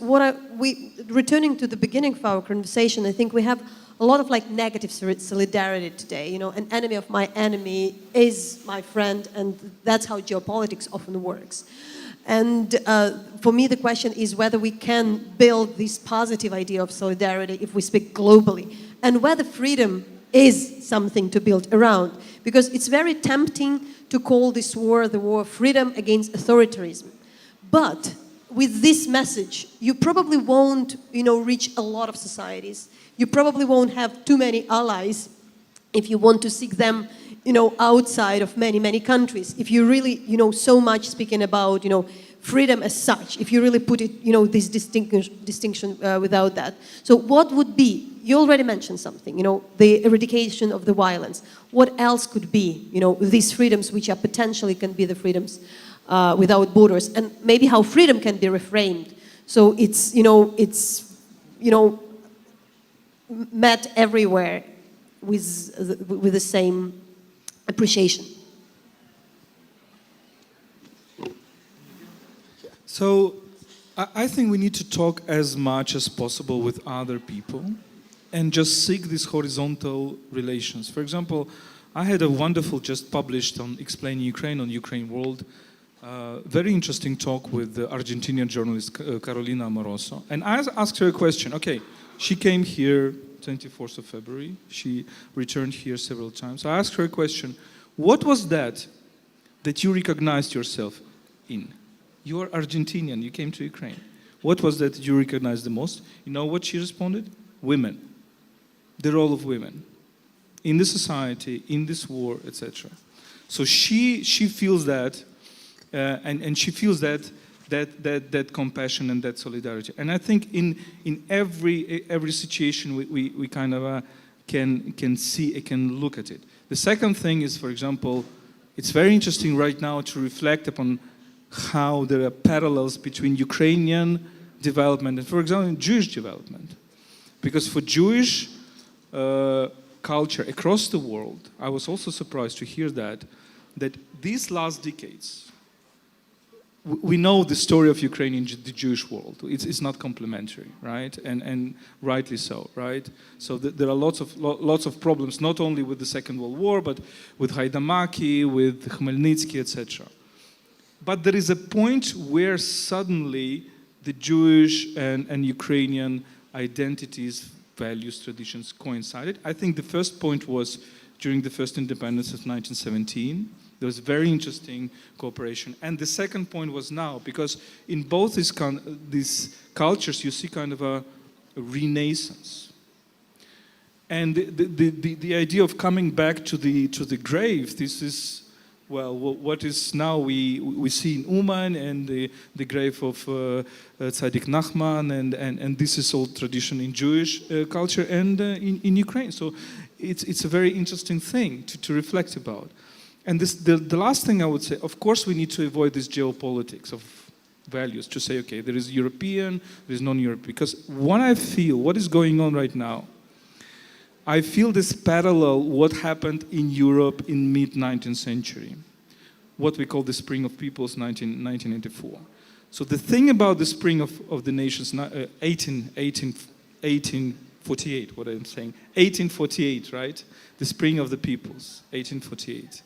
returning to the beginning of our conversation, I think we have a lot of like negative solidarity today. You know, an enemy of my enemy is my friend, and that's how geopolitics often works. And for me, the question is whether we can build this positive idea of solidarity if we speak globally, and whether freedom is something to build around. Because it's very tempting to call this war the war of freedom against authoritarianism. But with this message, you probably won't, reach a lot of societies. You probably won't have too many allies if you want to seek them, outside of many, many countries. If you really, so much speaking about, freedom as such, if you really put it, this distinction without that. So what would be, you already mentioned something, the eradication of the violence. What else could be, these freedoms which are potentially can be the freedoms without borders, and maybe how freedom can be reframed. So it's, met everywhere with the same appreciation. So I think we need to talk as much as possible with other people and just seek these horizontal relations. For example, I had a wonderful, just published on Explaining Ukraine on Ukraine World, very interesting talk with the Argentinian journalist Carolina Amoroso. And I asked her a question. Okay, she came here 24th of February. She returned here several times. I asked her a question. What was that you recognized yourself in? You're Argentinian, you came to Ukraine. What was that you recognized the most? You know what she responded? Women. The role of women in the society, in this war, etc. So she feels that, and she feels that compassion and that solidarity. And I think in every situation we kind of can see, can look at it. The second thing is, for example, it's very interesting right now to reflect upon how there are parallels between Ukrainian development and, for example, Jewish development. Because for Jewish culture across the world, I was also surprised to hear that these last decades, we know the story of Ukrainian, the Jewish world. It's not complementary, right? And rightly so, right? So there are lots of problems, not only with the Second World War, but with Haidamaki, with Khmelnytsky, etc. But there is a point where suddenly the Jewish and Ukrainian identities, values, traditions coincided. I think the first point was during the first independence of 1917. There was very interesting cooperation. And the second point was now, because in both these cultures you see kind of a renaissance. And the idea of coming back to the grave, this is, well, what is now we see in Uman and the grave of Tzadik Nachman, and this is all tradition in Jewish culture and in Ukraine. So it's a very interesting thing to reflect about. And the last thing I would say, of course we need to avoid this geopolitics of values, to say, okay, there is European, there is non-European. Because what is going on right now, I feel this parallel what happened in Europe in mid-19th century, what we call the Spring of Peoples, 1984. So the thing about the Spring of the Nations, 1848, what I'm saying, 1848, right? The Spring of the Peoples, 1848.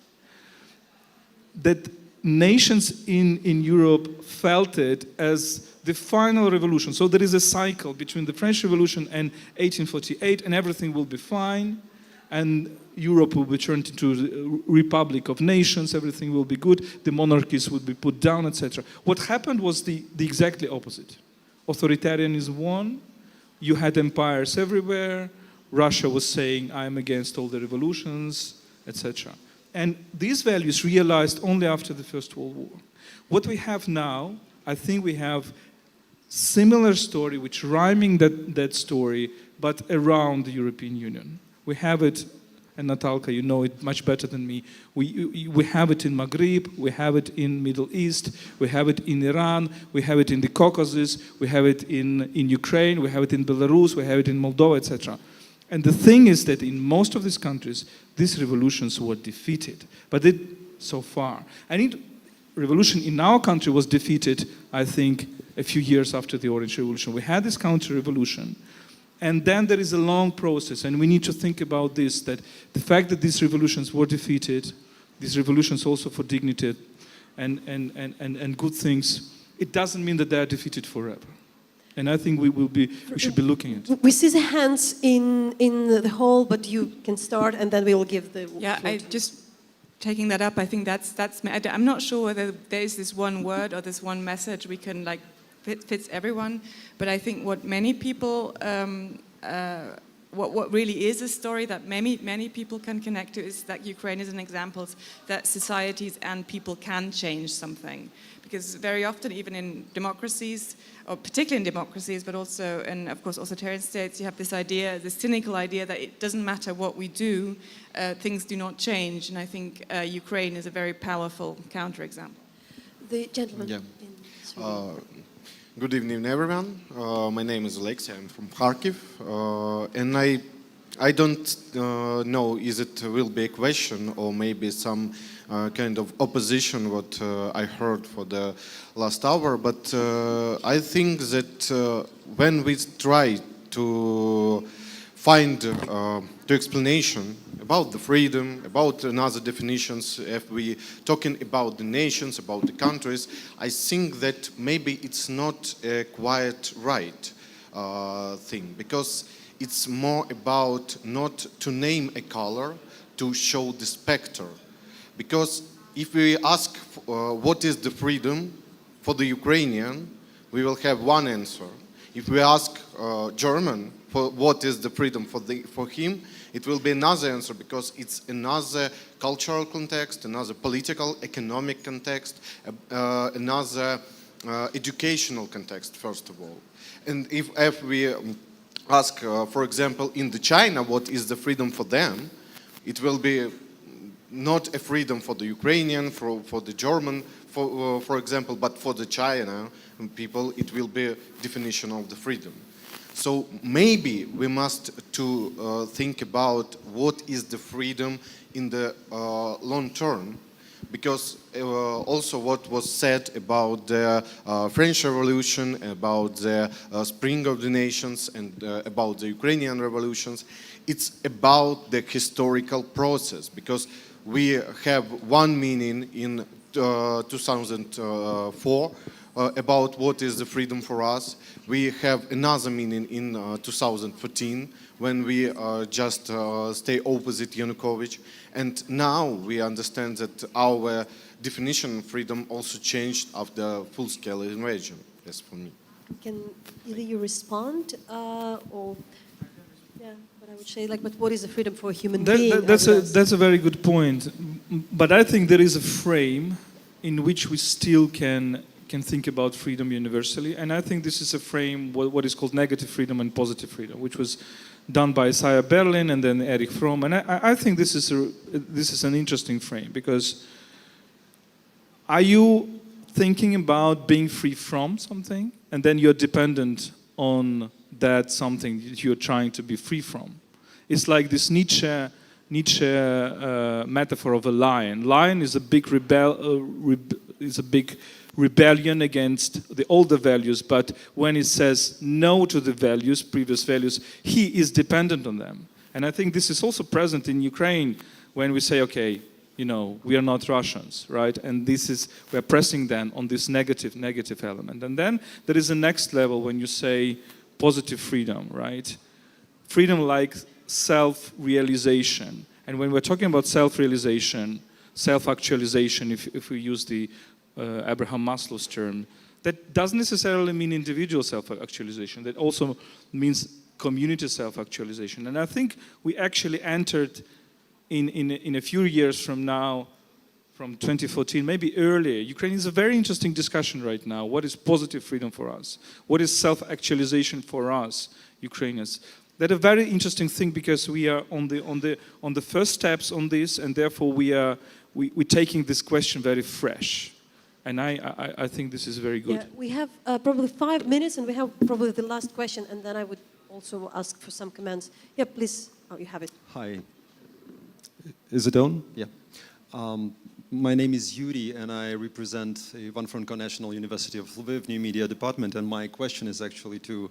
That nations in Europe felt it as the final revolution. So there is a cycle between the French Revolution and 1848, and everything will be fine, and Europe will be turned into a republic of nations, everything will be good, the monarchies would be put down, etc. What happened was the exactly opposite. Authoritarianism won, you had empires everywhere, Russia was saying, I'm against all the revolutions, etc. And these values realized only after the First World War. What we have now, I think we have similar story, which rhyming that story, but around the European Union. We have it, and Natalka, you know it much better than me. We have it in Maghreb, we have it in Middle East, we have it in Iran, we have it in the Caucasus, we have it in Ukraine, we have it in Belarus, we have it in Moldova, etc. And the thing is that in most of these countries, these revolutions were defeated. But so far. Revolution in our country was defeated, I think, a few years after the Orange Revolution. We had this counter-revolution. And then there is a long process, and we need to think about this, that the fact that these revolutions were defeated, these revolutions also for dignity and good things, it doesn't mean that they are defeated forever. And I think we should be looking at it. We see the hands in the hall, but you can start, and then we will give the Yeah, floor I to- just taking that up. I think that's. I'm not sure whether there is this one word or this one message we can like fits everyone. But I think what many people, what really is a story that many people can connect to is that Ukraine is an example that societies and people can change something. Because very often, even in democracies, or particularly in democracies, but also in, of course, authoritarian states, you have this idea, this cynical idea that it doesn't matter what we do, things do not change. And I think Ukraine is a very powerful counterexample. The gentleman. Yeah. in Sweden. Good evening, everyone. My name is Alexei. I'm from Kharkiv, and I don't know is it will be a question or maybe some kind of opposition what I heard for the last hour, but I think that when we try to find the explanation about the freedom, about another definitions, if we talking about the nations, about the countries, I think that maybe it's not a quite right thing, because it's more about not to name a color, to show the specter. Because if we ask what is the freedom for the Ukrainian, we will have one answer. If we ask German for what is the freedom for him, it will be another answer, because it's another cultural context, another political, economic context, another educational context, first of all. And if we ask, for example, in the China, what is the freedom for them, it will be not a freedom for the Ukrainian, for the German, for example, but for the China people, it will be a definition of the freedom. So maybe we must think about what is the freedom in the long term, because also what was said about the French Revolution, about the Spring of the Nations, and about the Ukrainian revolutions, it's about the historical process, because we have one meaning in 2004 about what is the freedom for us. We have another meaning in 2014 when we just stay opposite Yanukovych. And now we understand that our definition of freedom also changed after full-scale invasion. Yes, for me. Can either you respond or... Yeah, but I would say, like, but what is the freedom for a human being? That's a very good point. But I think there is a frame in which we still can think about freedom universally. And I think this is a frame, what is called negative freedom and positive freedom, which was done by Isaiah Berlin and then Erich Fromm. And I think this is an interesting frame, because are you thinking about being free from something, and then you're dependent on that something that you're trying to be free from? It's like this Nietzsche metaphor of a lion. Lion is a big rebellion against the older values, but when it says no to the values, previous values, he is dependent on them. And I think this is also present in Ukraine when we say, okay, you know, we are not Russians, right? And this is, we're pressing then on this negative element. And then there is a next level when you say positive freedom, right? Freedom like self-realization. And when we're talking about self-realization, self-actualization, if we use the Abraham Maslow's term, that doesn't necessarily mean individual self-actualization. That also means community self-actualization. And I think we actually entered in a few years from now, from 2014, maybe earlier, Ukraine is a very interesting discussion right now. What is positive freedom for us? What is self-actualization for us, Ukrainians? That's a very interesting thing because we are on the first steps on this, and therefore we're taking this question very fresh. And I think this is very good. Yeah, we have probably 5 minutes, and we have probably the last question, and then I would also ask for some comments. Yeah, please. Oh, you have it. Hi. Is it on? Yeah. My name is Yuri, and I represent Ivan Franko National University of Lviv New Media Department. And my question is actually to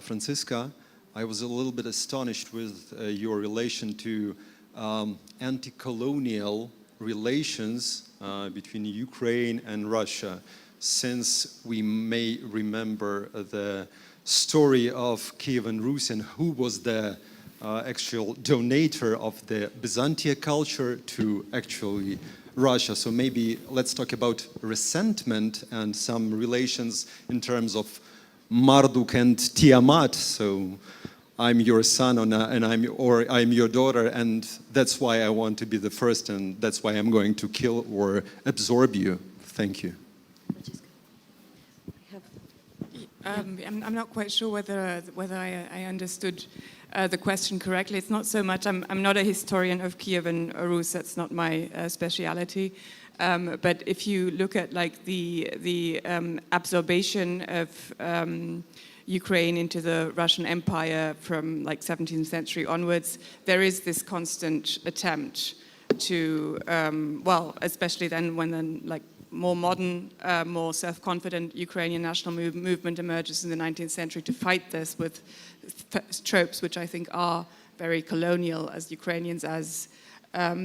Franziska. I was a little bit astonished with your relation to anti-colonial relations between Ukraine and Russia, since we may remember the story of Kievan Rus and who was the actual donator of the Byzantine culture to actually Russia. So maybe let's talk about resentment and some relations in terms of Marduk and Tiamat. So I'm your son and I'm your daughter, and that's why I want to be the first, and that's why I'm going to kill or absorb you. Thank you. I'm not quite sure whether I understood the question correctly. It's not so much, I'm not a historian of Kievan Rus, that's not my speciality. But if you look at like the absorption of Ukraine into the Russian Empire from like 17th century onwards, there is this constant attempt to, well, especially then when then like more modern, more self-confident Ukrainian national movement emerges in the 19th century to fight this with tropes which I think are very colonial as Ukrainians, as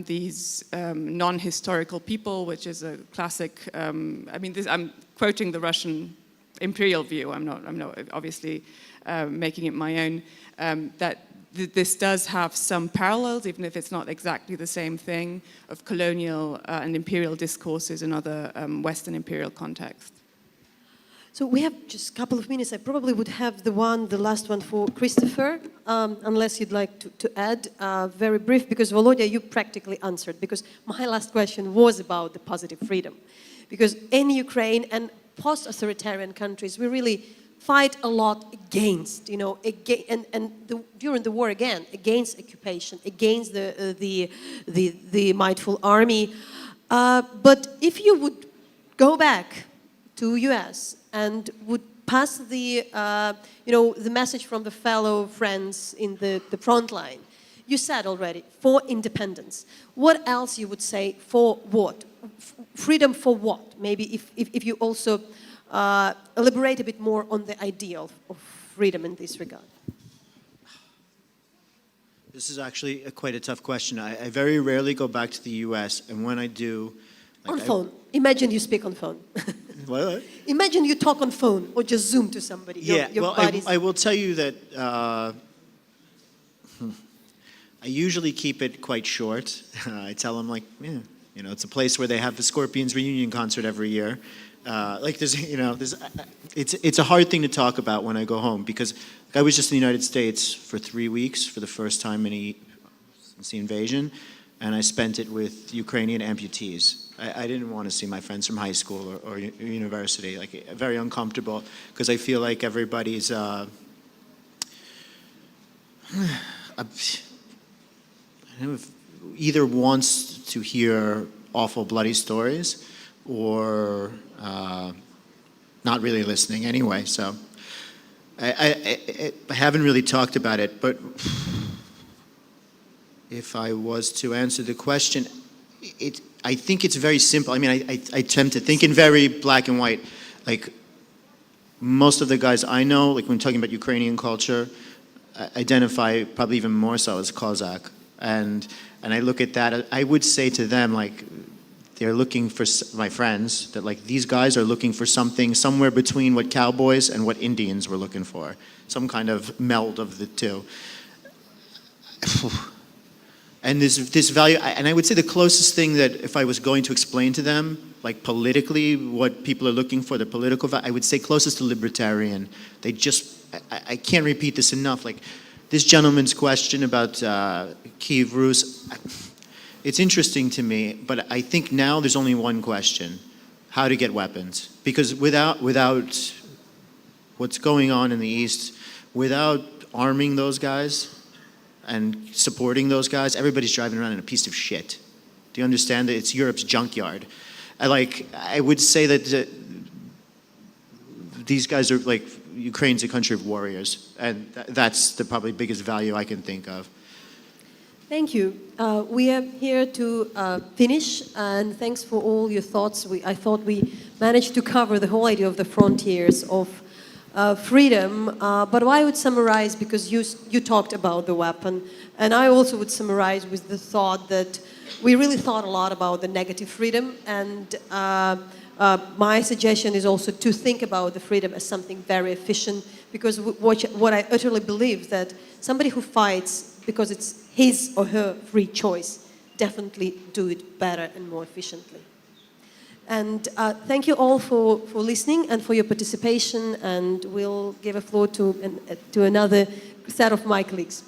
these non-historical people, which is a classic, I mean, I'm quoting the Russian imperial view, I'm not obviously making it my own, that this does have some parallels, even if it's not exactly the same thing, of colonial and imperial discourses in other Western imperial contexts. So we have just a couple of minutes. I probably would have the last one for Christopher, unless you'd like to add, very brief, because Volodya, you practically answered, because my last question was about the positive freedom. Because in Ukraine and post-authoritarian countries, we really fight a lot against, you know, during the war again, against occupation, against the mightful army. But if you would go back to US and would pass the, you know, the message from the fellow friends in the front line, you said already, for independence. What else you would say for what? Freedom for what? Maybe if you also elaborate a bit more on the ideal of freedom in this regard. This is actually quite a tough question. I very rarely go back to the US, and when I do... Like, on phone. Imagine you speak on phone. What? Imagine you talk on phone or just Zoom to somebody. Yeah, well, I will tell you that I usually keep it quite short. I tell them, like, yeah, you know, it's a place where they have the Scorpions reunion concert every year. Like, there's, you know, it's a hard thing to talk about when I go home, because I was just in the United States for 3 weeks for the first time since the invasion, and I spent it with Ukrainian amputees. I didn't want to see my friends from high school or university, like, very uncomfortable, because I feel like everybody's either wants to hear awful, bloody stories or not really listening anyway. So I haven't really talked about it, but if I was to answer the question, I think it's very simple. I mean, I tend to think in very black and white. Like, most of the guys I know, like when talking about Ukrainian culture, identify probably even more so as Cossack. And I look at that, I would say to them, like, they're looking for, my friends, that like these guys are looking for something somewhere between what cowboys and what Indians were looking for. Some kind of meld of the two. And this value, and I would say the closest thing that if I was going to explain to them, like politically, what people are looking for, the political value, I would say closest to libertarian. They just, I can't repeat this enough. Like this gentleman's question about Kyiv Rus, it's interesting to me, but I think now there's only one question: how to get weapons. Because without what's going on in the East, without arming those guys and supporting those guys, everybody's driving around in a piece of shit. Do you understand that it's Europe's junkyard? I would say that these guys are like, Ukraine's a country of warriors, and that's the probably biggest value I can think of. Thank you. We are here to finish, and thanks for all your thoughts. I thought we managed to cover the whole idea of the frontiers of freedom, but I would summarize, because you talked about the weapon, and I also would summarize with the thought that we really thought a lot about the negative freedom, and my suggestion is also to think about the freedom as something very efficient, because what I utterly believe that somebody who fights because it's his or her free choice definitely do it better and more efficiently. And thank you all for listening and for your participation, and we'll give a floor to another set of my colleagues.